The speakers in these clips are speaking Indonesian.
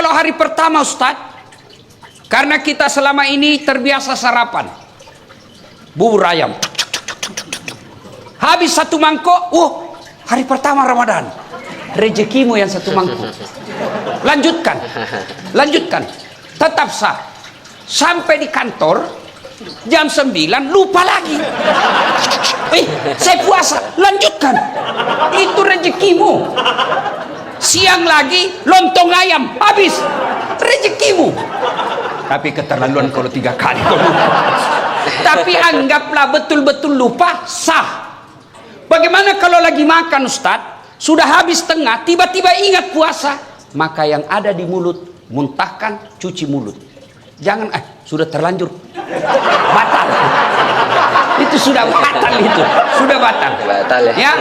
kalau hari pertama Ustadz, karena kita selama ini terbiasa sarapan bubur ayam, habis satu mangkok, hari pertama Ramadan, rezekimu yang satu mangkok. Lanjutkan, tetap sah. Sampai di kantor jam 9 lupa lagi. Saya puasa, lanjutkan. Itu rezekimu. Siang lagi lontong ayam, habis, rezekimu. Tapi keterlaluan kalau 3 kali kau lupa. Tapi anggaplah betul-betul lupa, sah. Bagaimana kalau lagi makan Ustadz, sudah habis tengah, tiba-tiba ingat puasa, maka yang ada di mulut muntahkan, cuci mulut. Jangan sudah terlanjur batal. Itu sudah batal, itu sudah batal. Ya.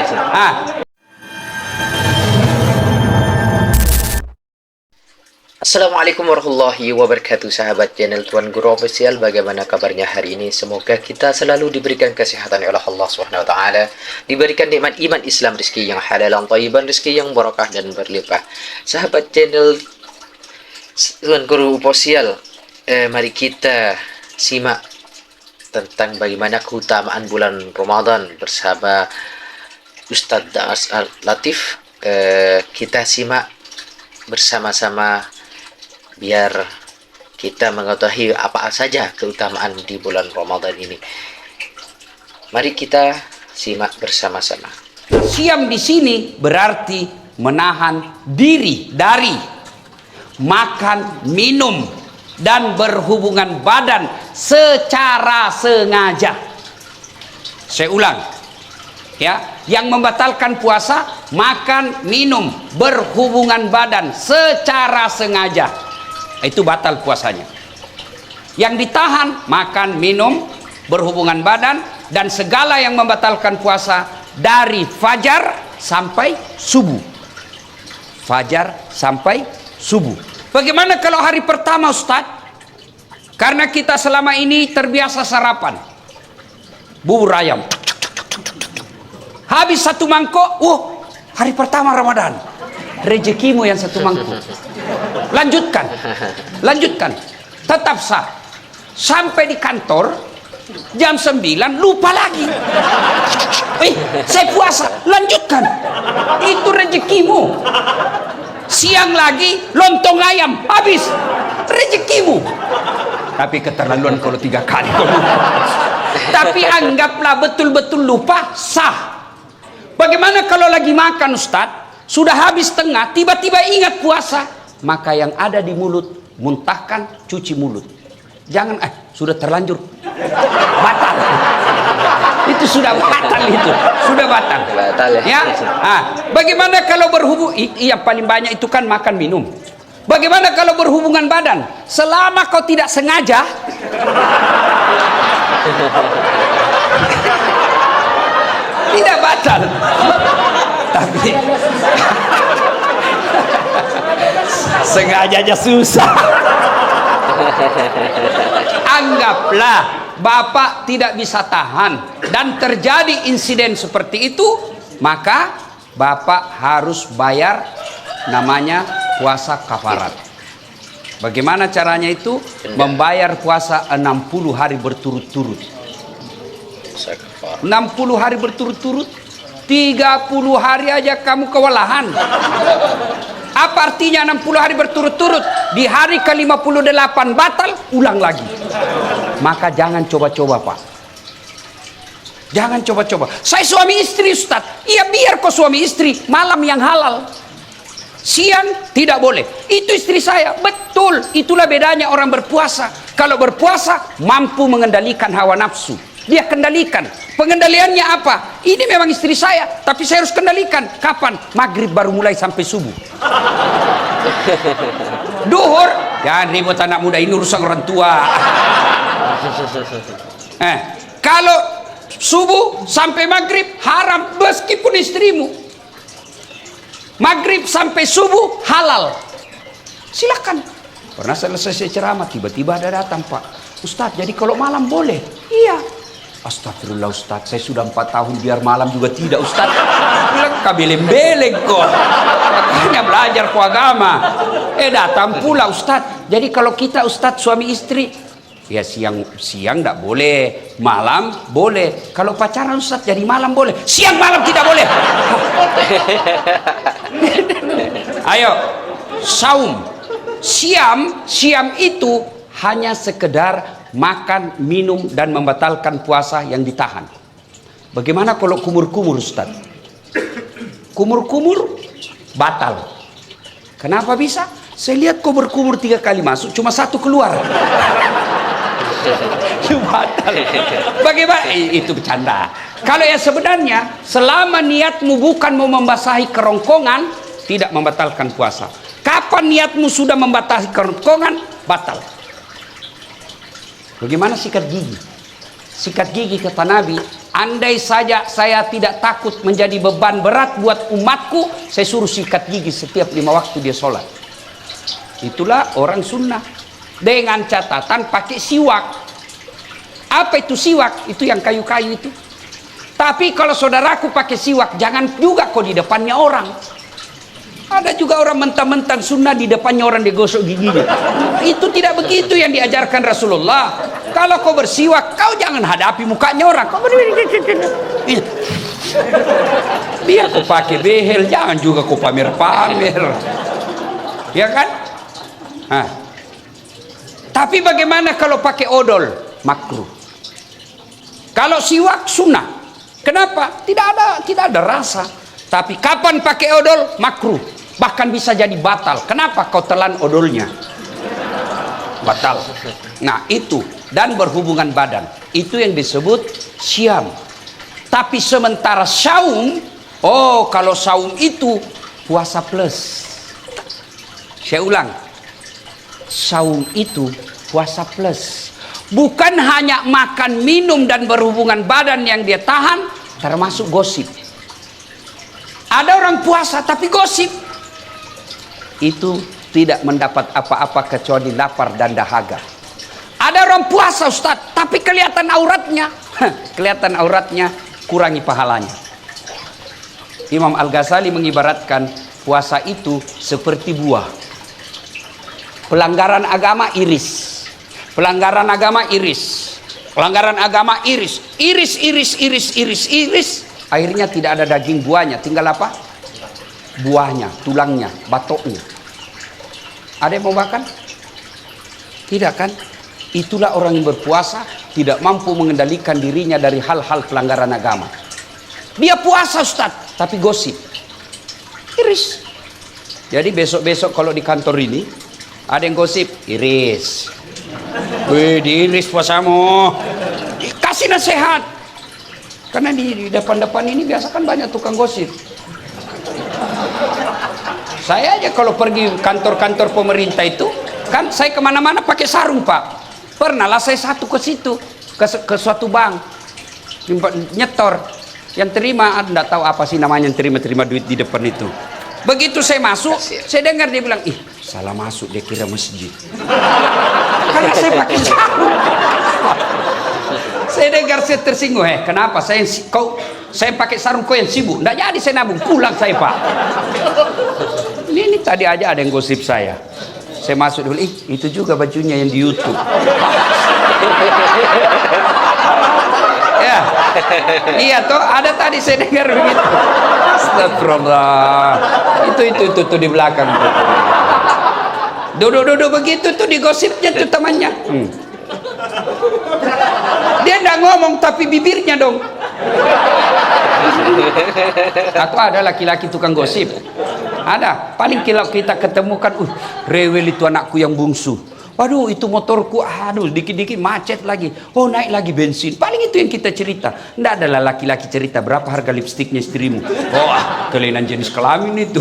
Assalamualaikum warahmatullahi wabarakatuh, sahabat channel Tuan Guru Official. Bagaimana kabarnya hari ini? Semoga kita selalu diberikan kesehatan oleh Allah Subhanahu wa taala, diberikan nikmat iman, Islam, rezeki yang halal dan thayyiban, rezeki yang barakah dan berlimpah. Sahabat channel Tuan Guru Official, mari kita simak tentang bagaimana keutamaan bulan Ramadan bersama Ustadz Daas Latif. Kita simak bersama-sama biar kita mengetahui apa saja keutamaan di bulan Ramadan ini. Mari kita simak bersama-sama. Siam di sini berarti menahan diri dari makan, minum, dan berhubungan badan secara sengaja. Saya ulang, ya, yang membatalkan puasa, makan, minum, berhubungan badan secara sengaja, itu batal puasanya. Yang ditahan, makan, minum, berhubungan badan, dan segala yang membatalkan puasa dari fajar sampai subuh. Fajar sampai subuh. Bagaimana kalau hari pertama Ustadz? Karena kita selama ini terbiasa sarapan bubur ayam, habis satu mangkok, hari pertama Ramadan, rezekimu yang satu mangkok. Lanjutkan, tetap sah. Sampai di kantor jam 9 lupa lagi. Saya puasa, lanjutkan. Itu rezekimu. Siang lagi lontong ayam, habis, rezekimu. Tapi keterlaluan kalau 3 kali kau lupa. Tapi anggaplah betul-betul lupa, sah. Bagaimana kalau lagi makan Ustadz, sudah habis tengah, tiba-tiba ingat puasa, maka yang ada di mulut muntahkan, cuci mulut. Jangan sudah terlanjur batal. Itu sudah batal, itu sudah batal. Ya. Bagaimana kalau berhubung, yang paling banyak itu kan makan minum. Bagaimana kalau berhubungan badan? Selama kau tidak sengaja, tidak batal. Tapi sengaja aja susah. Anggaplah Bapak tidak bisa tahan dan terjadi insiden seperti itu, maka Bapak harus bayar namanya puasa kafarat. Bagaimana caranya itu? Membayar puasa 60 hari berturut-turut. 60 hari berturut-turut, 30 hari aja kamu kewalahan. Apa artinya 60 hari berturut-turut? Di hari ke-58 batal, ulang lagi. Maka jangan coba-coba, Pak. Jangan coba-coba. Saya suami istri Ustadz. Iya, biar kau suami istri, malam yang halal. Siang tidak boleh. Itu istri saya. Betul, itulah bedanya orang berpuasa. Kalau berpuasa mampu mengendalikan hawa nafsu. Dia kendalikan. Pengendaliannya apa? Ini memang istri saya, tapi saya harus kendalikan. Kapan? Maghrib baru mulai sampai subuh. Duhur, jangan ribut anak muda, ini urusan orang tua. Kalau subuh sampai maghrib haram, meskipun istrimu. Maghrib sampai subuh halal. Silakan. Pernah selesai ceramah, tiba-tiba ada datang, Pak Ustadz, jadi kalau malam boleh? Iya. Astagfirullah Ustadz, saya sudah 4 tahun biar malam juga tidak Ustadz. Bilang kabeleng-beleng kok. Makanya belajar ku agama. Datang pula Ustadz. Jadi kalau kita Ustadz suami istri, ya siang tidak boleh, malam boleh. Kalau pacaran Ustadz jadi malam boleh, siang malam tidak boleh. Ayo, saum, siam itu hanya sekedar makan, minum dan membatalkan puasa yang ditahan. Bagaimana kalau kumur-kumur Ustadz? Kumur-kumur batal. Kenapa bisa? Saya lihat kumur-kumur 3 kali masuk, cuma 1 keluar. Batal. Bagaimana? Itu bercanda. Kalau yang sebenarnya, selama niatmu bukan mau membasahi kerongkongan, tidak membatalkan puasa. Kapan niatmu sudah membasahi kerongkongan, batal. Bagaimana sikat gigi? Sikat gigi kata Nabi, andai saja saya tidak takut menjadi beban berat buat umatku, saya suruh sikat gigi setiap 5 waktu dia sholat. Itulah orang sunnah. Dengan catatan pakai siwak. Apa itu siwak? Itu yang kayu-kayu itu. Tapi kalau saudaraku pakai siwak, jangan juga kok di depannya orang. Ada juga orang mentang-mentang sunnah di depannya orang digosok giginya. Itu tidak begitu yang diajarkan Rasulullah. Kalau kau bersiwak, kau jangan hadapi mukanya orang. Kau biar kau pakai behel, jangan juga kau pamer-pamer. Ya kan? Nah. Tapi bagaimana kalau pakai odol? Makruh. Kalau siwak sunnah. Kenapa? Tidak ada rasa. Tapi kapan pakai odol? Makruh. Bahkan bisa jadi batal. Kenapa? Kau telan odolnya. Batal. Nah itu. Dan berhubungan badan. Itu yang disebut syam. Tapi sementara saum, kalau saum itu puasa plus. Saya ulang. Saum itu puasa plus. Bukan hanya makan, minum dan berhubungan badan yang dia tahan, termasuk gosip. Ada orang puasa tapi gosip. Itu tidak mendapat apa-apa kecuali lapar dan dahaga. Ada orang puasa Ustaz, tapi kelihatan auratnya. Kelihatan auratnya, kurangi pahalanya. Imam Al-Ghazali mengibaratkan puasa itu seperti buah. Pelanggaran agama iris. Pelanggaran agama iris. Pelanggaran agama iris. Iris. Akhirnya tidak ada daging buahnya. Tinggal apa? Buahnya, tulangnya, batoknya. Ada yang mau makan? Tidak kan? Itulah orang yang berpuasa tidak mampu mengendalikan dirinya dari hal-hal pelanggaran agama. Dia puasa Ustaz, tapi gosip. Iris. Jadi besok-besok kalau di kantor ini ada yang gosip, iris. Wih, diiris puasamu. Kasih nasihat. Karena di depan-depan ini biasa kan banyak tukang gosip. Saya aja kalau pergi kantor-kantor pemerintah itu, kan saya kemana-mana pakai sarung Pak. Pernah lah saya satu ke situ, ke suatu bank, nyetor. Yang terima, enggak tahu apa sih namanya yang terima duit di depan itu. Begitu saya masuk, saya dengar dia bilang, ih salah masuk, dia kira masjid. Karena saya pakai sarung. Saya dengar, saya tersinggung. Kenapa? Saya pakai sarung, kau yang sibuk. Nggak jadi saya nabung, pulang saya Pak. Ini tadi aja ada yang gosip saya. Saya masuk dulu, itu juga bajunya yang di YouTube. Ya, iya toh, ada tadi saya dengar begitu. Astagfirullah. Itu di belakang. Duduk begitu tuh digosipnya tuh temannya. Dia enggak ngomong tapi bibirnya dong. Atau ada laki-laki tukang gosip. Ada. Paling kalau kita ketemukan, rewel itu anakku yang bungsu. Waduh, itu motorku, dikit-dikit macet lagi. Oh, naik lagi bensin. Paling itu yang kita cerita. Nggak adalah laki-laki cerita berapa harga lipstiknya istrimu. Kelainan jenis kelamin itu.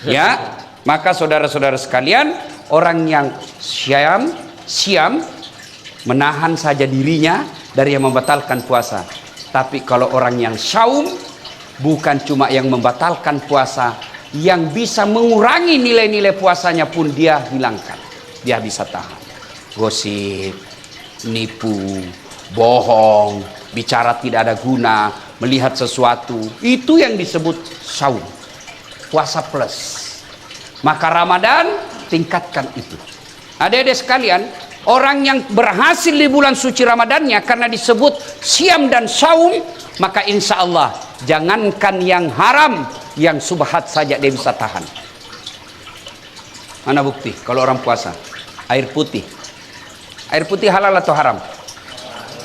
Ya, maka saudara-saudara sekalian, orang yang siam menahan saja dirinya dari yang membatalkan puasa. Tapi kalau orang yang saum, bukan cuma yang membatalkan puasa, yang bisa mengurangi nilai-nilai puasanya pun dia hilangkan. Dia bisa tahan. Gosip, nipu, bohong, bicara tidak ada guna, melihat sesuatu. Itu yang disebut saum. Puasa plus. Maka Ramadan tingkatkan itu. Adik-adik sekalian, orang yang berhasil di bulan suci Ramadannya karena disebut siam dan saum, maka insya Allah jangankan yang haram, yang subhat saja dia bisa tahan. Mana bukti kalau orang puasa? Air putih. Air putih halal atau haram?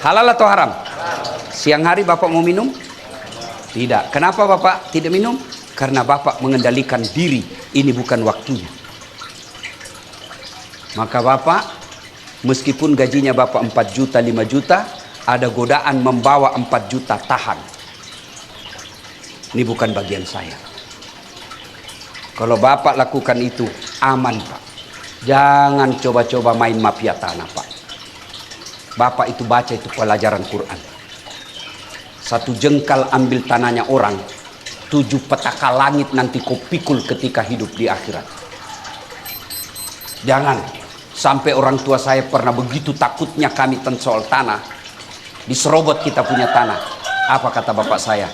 Halal atau haram? Siang hari Bapak mau minum? Tidak. Kenapa Bapak tidak minum? Karena Bapak mengendalikan diri. Ini bukan waktunya. Maka Bapak, meskipun gajinya Bapak 4 juta, 5 juta, ada godaan membawa 4 juta, tahan. Ini bukan bagian saya. Kalau Bapak lakukan itu, aman Pak. Jangan coba-coba main mafia tanah Pak. Bapak itu baca itu pelajaran Quran. 1 jengkal ambil tanahnya orang, 7 petaka langit nanti kau pikul ketika hidup di akhirat. Jangan sampai orang tua saya pernah begitu takutnya kami soal tanah, diserobot kita punya tanah. Apa kata bapak saya?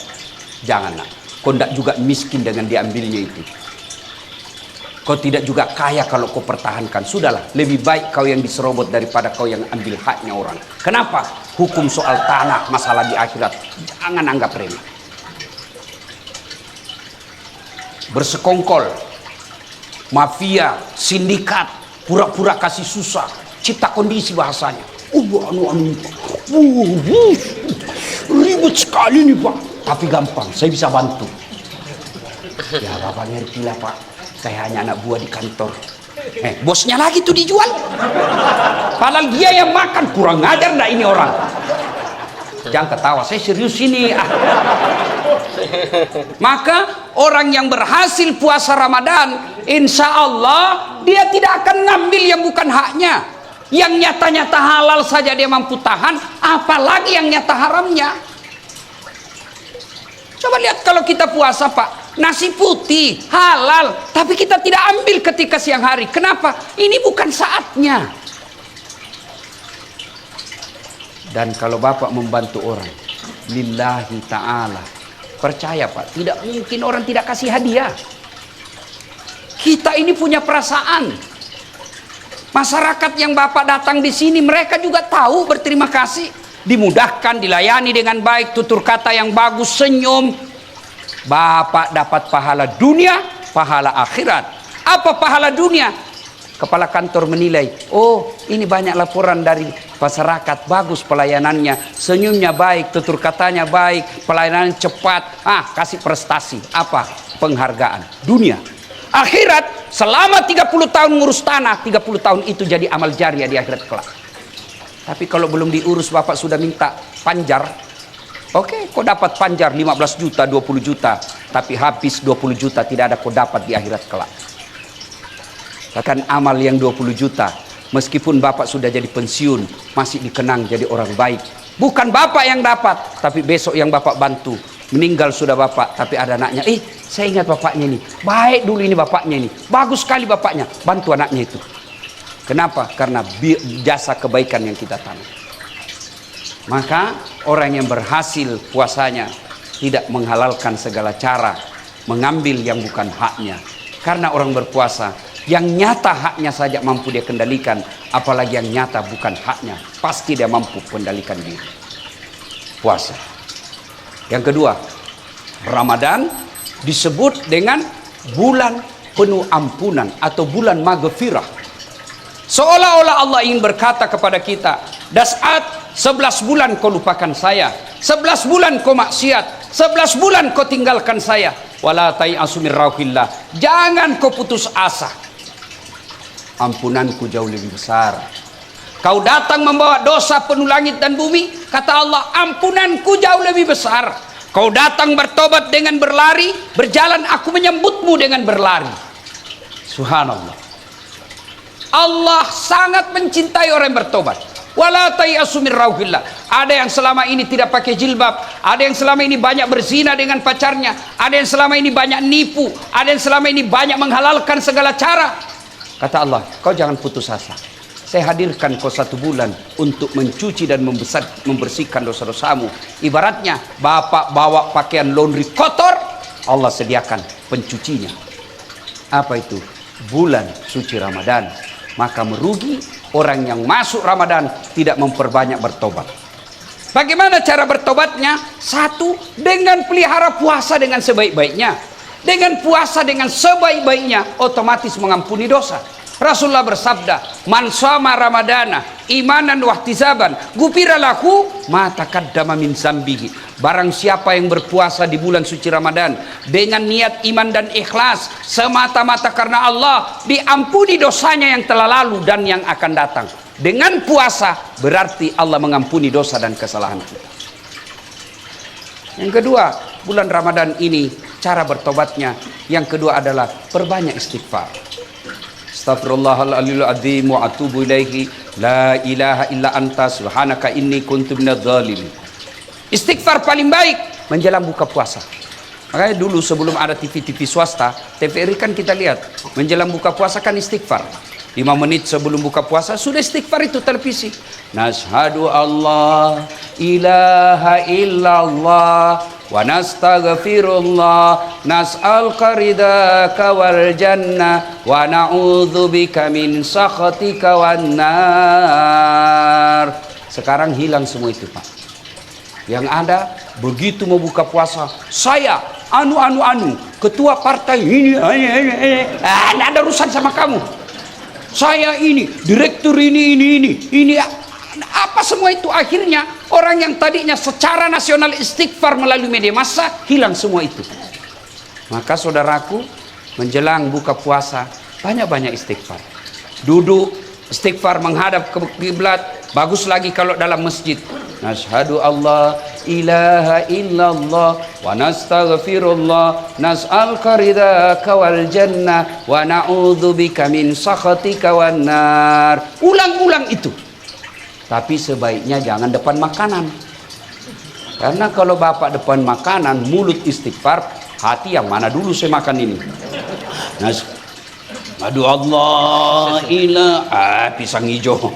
Jangan nak, kau tidak juga miskin dengan diambilnya itu. Kau tidak juga kaya kalau kau pertahankan. Sudahlah, lebih baik kau yang diserobot daripada kau yang ambil haknya orang. Kenapa? Hukum soal tanah, masalah di akhirat, jangan anggap remeh. Bersekongkol, mafia, sindikat, pura-pura kasih susah, cipta kondisi bahasanya. Ribet sekali nih Pak. Tapi gampang, saya bisa bantu. Ya Bapak ngerti lah Pak, saya hanya anak buah di kantor. Bosnya lagi tuh dijual. Padahal dia yang makan, kurang ajar ndak ini orang. Jangan ketawa, saya serius ini. Maka orang yang berhasil puasa Ramadan, insya Allah dia tidak akan ngambil yang bukan haknya. Yang nyata-nyata halal saja dia mampu tahan, apalagi yang nyata haramnya. Coba lihat kalau kita puasa Pak, nasi putih halal, tapi kita tidak ambil ketika siang hari. Kenapa? Ini bukan saatnya. Dan kalau Bapak membantu orang lillahi ta'ala, percaya Pak, tidak mungkin orang tidak kasih hadiah. Kita ini punya perasaan. Masyarakat yang Bapak datang di sini, mereka juga tahu berterima kasih. Dimudahkan, dilayani dengan baik, tutur kata yang bagus, senyum. Bapak dapat pahala dunia, pahala akhirat. Apa pahala dunia? Kepala kantor menilai, oh ini banyak laporan dari masyarakat, bagus pelayanannya, senyumnya baik, tutur katanya baik, pelayanan cepat, kasih prestasi. Apa? Penghargaan dunia. Akhirat, selama 30 tahun ngurus tanah, 30 tahun itu jadi amal jariah di akhirat kelak. Tapi kalau belum diurus, Bapak sudah minta panjar. Oke, kau dapat panjar 15 juta, 20 juta, tapi habis 20 juta tidak ada kau dapat di akhirat kelak. Bahkan amal yang 20 juta, meskipun Bapak sudah jadi pensiun, masih dikenang jadi orang baik. Bukan Bapak yang dapat, tapi besok yang Bapak bantu. Meninggal sudah Bapak, tapi ada anaknya, saya ingat bapaknya ini, baik dulu ini bapaknya ini, bagus sekali bapaknya, bantu anaknya itu. Kenapa? Karena jasa kebaikan yang kita tanam. Maka orang yang berhasil puasanya tidak menghalalkan segala cara, mengambil yang bukan haknya. Karena orang berpuasa, yang nyata haknya saja mampu dia kendalikan, apalagi yang nyata bukan haknya, pasti dia mampu kendalikan diri. Puasa. Yang kedua, Ramadan disebut dengan bulan penuh ampunan atau bulan maghfirah. Seolah-olah Allah ingin berkata kepada kita, Das'at, 11 bulan kau lupakan saya, 11 bulan kau maksiat, 11 bulan kau tinggalkan saya. Wala tai'asu min rauhillah, jangan kau putus asa, ampunanku jauh lebih besar. Kau datang membawa dosa penuh langit dan bumi, kata Allah, ampunanku jauh lebih besar. Kau datang bertobat dengan berlari, berjalan aku menyambutmu dengan berlari. Subhanallah. Allah sangat mencintai orang yang bertobat. Wala tai'asu min rauhillah. Ada yang selama ini tidak pakai jilbab, ada yang selama ini banyak berzina dengan pacarnya, ada yang selama ini banyak nipu, ada yang selama ini banyak menghalalkan segala cara. Kata Allah, kau jangan putus asa. Saya hadirkan kau 1 bulan untuk mencuci dan membersihkan dosa-dosamu. Ibaratnya Bapak bawa pakaian laundry kotor, Allah sediakan pencucinya. Apa itu? bulan suci Ramadan, maka merugi orang yang masuk Ramadan tidak memperbanyak bertobat. Bagaimana cara bertobatnya? Satu, dengan pelihara puasa dengan sebaik-baiknya. Dengan puasa dengan sebaik-baiknya, otomatis mengampuni dosa. Rasulullah bersabda, "Man shoma Ramadana imanan wahtisaban, ghufira lahu ma taqaddama min zambihi." Barang siapa yang berpuasa di bulan suci Ramadan dengan niat iman dan ikhlas semata-mata karena Allah, diampuni dosanya yang telah lalu dan yang akan datang. Dengan puasa berarti Allah mengampuni dosa dan kesalahan kita. Yang kedua, bulan Ramadan ini cara bertobatnya yang kedua adalah perbanyak istighfar. Astaghfirullahaladzim azim wa atubu ilaihi la ilaha illa anta subhanaka inni kuntu minadz zalimin. Istighfar paling baik menjelang buka puasa. Makanya dulu sebelum ada TV-TV swasta, TVRI kan kita lihat menjelang buka puasa kan istighfar. 5 menit sebelum buka puasa sudah istighfar itu televisi. Nashhadu Allah ilaha illallah wa nastaghfirullah nas'aluka ridaka wal jannah wa na'udzubika min sakhatika wan nar. Sekarang hilang semua itu, Pak. Yang ada begitu mau buka puasa, saya ketua partai ini tidak ada urusan sama kamu. Saya ini direktur ini apa semua itu. Akhirnya orang yang tadinya secara nasional istighfar melalui media massa hilang semua itu. Maka saudaraku, menjelang buka puasa banyak-banyak istighfar. Duduk istighfar menghadap ke kiblat. Bagus lagi kalau dalam masjid. Nashhadu Allah ilaha illallah wa nastaghfirullah nas'aluka ridaka wal jannah wa na'udzubika min sakhatika wan nar. Ulang-ulang itu. Tapi sebaiknya jangan depan makanan. Karena kalau bapak depan makanan, mulut istighfar, hati yang mana dulu saya makan ini. Aduh Allah ilah pisang hijau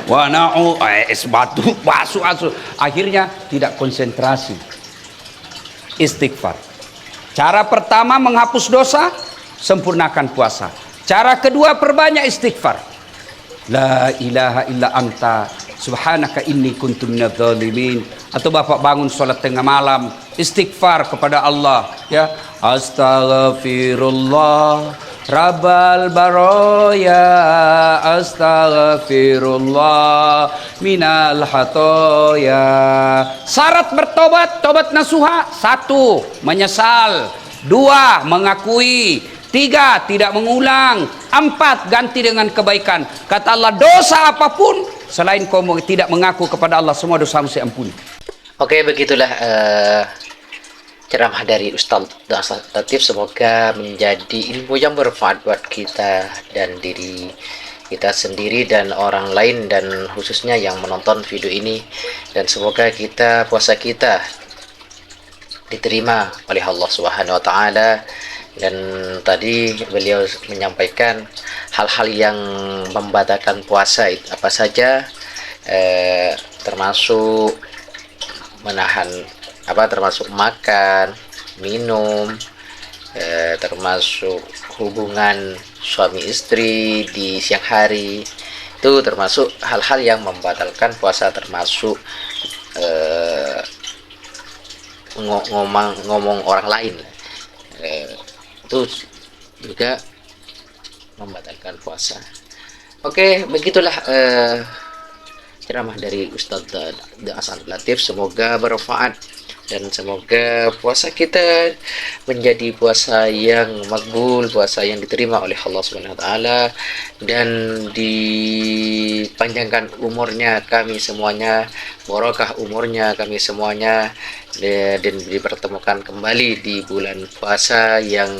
wanau es batu basu asu. Akhirnya tidak konsentrasi. Istighfar. Cara pertama menghapus dosa, sempurnakan puasa. Cara kedua perbanyak istighfar. La ilaha illa anta subhanaka inni kuntu minadz zalimin. Atau bapak bangun sholat tengah malam, istighfar kepada Allah, ya. Astaghfirullah Rabbal baroya, astaghfirullah minal hatoya. Syarat bertobat, tobat nasuha. 1, menyesal. 2, mengakui. 3, tidak mengulang. 4, ganti dengan kebaikan. Kata Allah, dosa apapun selain kau tidak mengaku kepada Allah, semua dosamu saya ampuni. Oke, begitulah ceramah dari Ustadz Latif. Semoga menjadi ilmu yang bermanfaat buat kita dan diri kita sendiri dan orang lain, dan khususnya yang menonton video ini. Dan semoga puasa kita diterima oleh Allah Subhanahu wa taala. Dan tadi beliau menyampaikan hal-hal yang membatalkan puasa itu apa saja, termasuk menahan termasuk makan, minum, termasuk hubungan suami istri di siang hari. Itu termasuk hal-hal yang membatalkan puasa, termasuk ngomong orang lain. Itu juga membatalkan puasa. Oke, begitulah ceramah dari Ustadz Latif. Semoga bermanfaat dan semoga puasa kita menjadi puasa yang makbul, puasa yang diterima oleh Allah Subhanahu wa taala, dan dipanjangkan umurnya kami semuanya, barokah umurnya kami semuanya, dan dipertemukan kembali di bulan puasa yang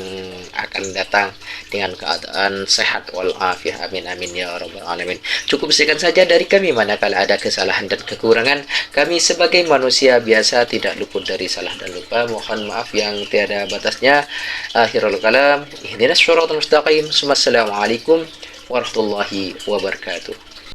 akan datang dengan keadaan sehat walafiat. Amin amin ya rabbal alamin. Cukup sekian saja dari kami. Manakala ada kesalahan dan kekurangan, kami sebagai manusia biasa tidak luput dari salah dan lupa. Mohon maaf yang tiada batasnya. Akhirul kalam, ihdinas syiratal mustaqim. Wassalamualaikum warahmatullahi wabarakatuh.